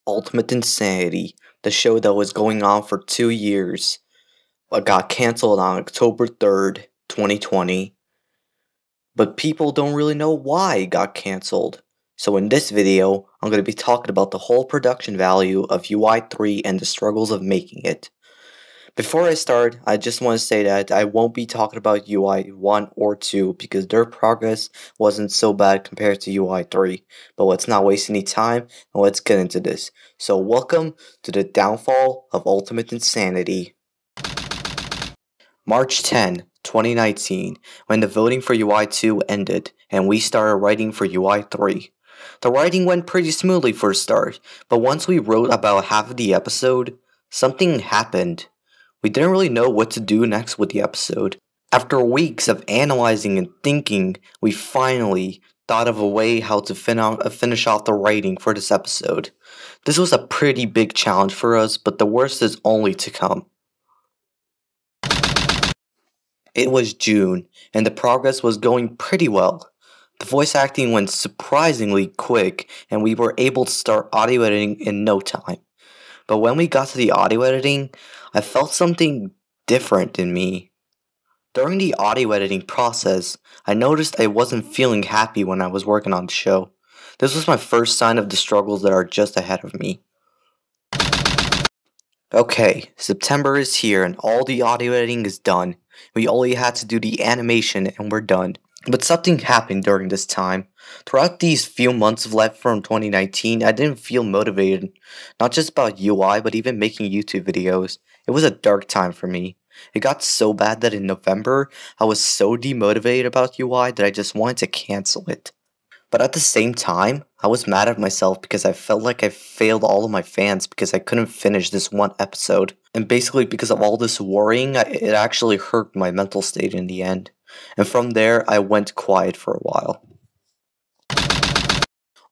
Ultimate Insanity, the show that was going on for 2 years, but got cancelled on October 3rd, 2020. But people don't really know why it got cancelled. So in this video, I'm going to be talking about the whole production value of UI3 and the struggles of making it. Before I start, I just want to say that I won't be talking about UI 1 or 2 because their progress wasn't so bad compared to UI 3. But let's not waste any time and let's get into this. So welcome to the downfall of Ultimate Insanity. March 10, 2019, when the voting for UI 2 ended and we started writing for UI 3. The writing went pretty smoothly for a start, but once we wrote about half of the episode, something happened. We didn't really know what to do next with the episode. After weeks of analyzing and thinking, we finally thought of a way how to finish off the writing for this episode. This was a pretty big challenge for us, but the worst is only to come. It was June, and the progress was going pretty well. The voice acting went surprisingly quick, and we were able to start audio editing in no time. But when we got to the audio editing, I felt something different in me. During the audio editing process, I noticed I wasn't feeling happy when I was working on the show. This was my first sign of the struggles that are just ahead of me. Okay, September is here and all the audio editing is done. We only had to do the animation and we're done. But something happened during this time. Throughout these few months left from 2019, I didn't feel motivated. Not just about UI, but even making YouTube videos. It was a dark time for me. It got so bad that in November, I was so demotivated about UI that I just wanted to cancel it. But at the same time, I was mad at myself because I felt like I failed all of my fans because I couldn't finish this one episode. And basically because of all this worrying, it actually hurt my mental state in the end. And from there, I went quiet for a while.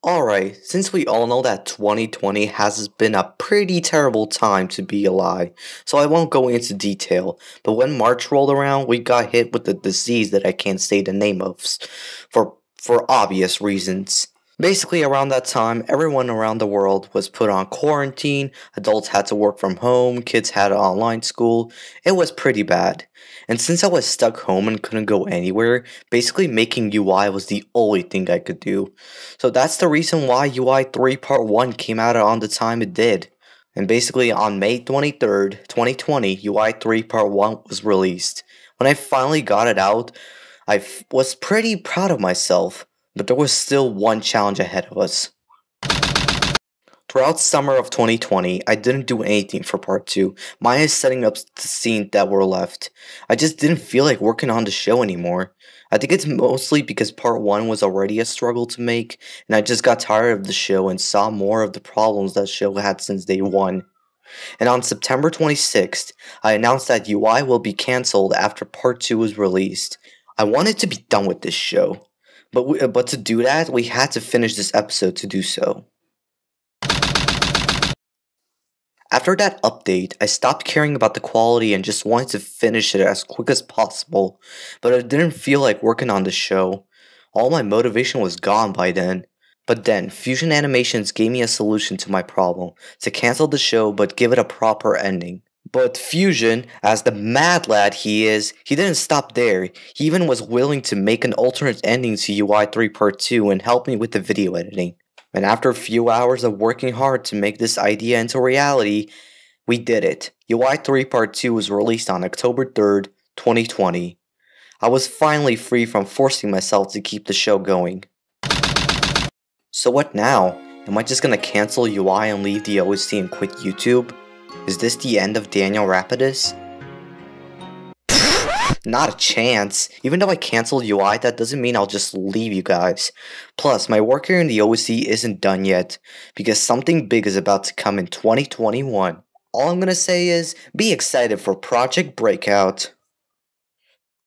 Alright, since we all know that 2020 has been a pretty terrible time to be alive, so I won't go into detail, but when March rolled around, we got hit with a disease that I can't say the name of, for obvious reasons. Basically, around that time, everyone around the world was put on quarantine, adults had to work from home, kids had online school. It was pretty bad. And since I was stuck home and couldn't go anywhere, basically making UI was the only thing I could do. So that's the reason why UI 3 Part 1 came out on the time it did. And basically on May 23rd, 2020, UI 3 Part 1 was released. When I finally got it out, I was pretty proud of myself. But there was still one challenge ahead of us. Throughout summer of 2020, I didn't do anything for part 2, minus setting up the scenes that were left. I just didn't feel like working on the show anymore. I think it's mostly because part 1 was already a struggle to make, and I just got tired of the show and saw more of the problems that the show had since day 1. And on September 26th, I announced that UI will be cancelled after part 2 was released. I wanted to be done with this show. But to do that, we had to finish this episode to do so. After that update, I stopped caring about the quality and just wanted to finish it as quick as possible, but I didn't feel like working on the show. All my motivation was gone by then. But then, Fusion Animations gave me a solution to my problem, to cancel the show but give it a proper ending. But Fusion, as the mad lad he is, he didn't stop there. He even was willing to make an alternate ending to UI 3 Part 2 and help me with the video editing. And after a few hours of working hard to make this idea into reality, we did it. UI 3 Part 2 was released on October 3rd, 2020. I was finally free from forcing myself to keep the show going. So what now? Am I just gonna cancel UI and leave the OST and quit YouTube? Is this the end of Daniel Rapidus? Not a chance. Even though I canceled UI, that doesn't mean I'll just leave you guys. Plus, my work here in the OSC isn't done yet, because something big is about to come in 2021. All I'm gonna say is, be excited for Project Breakout.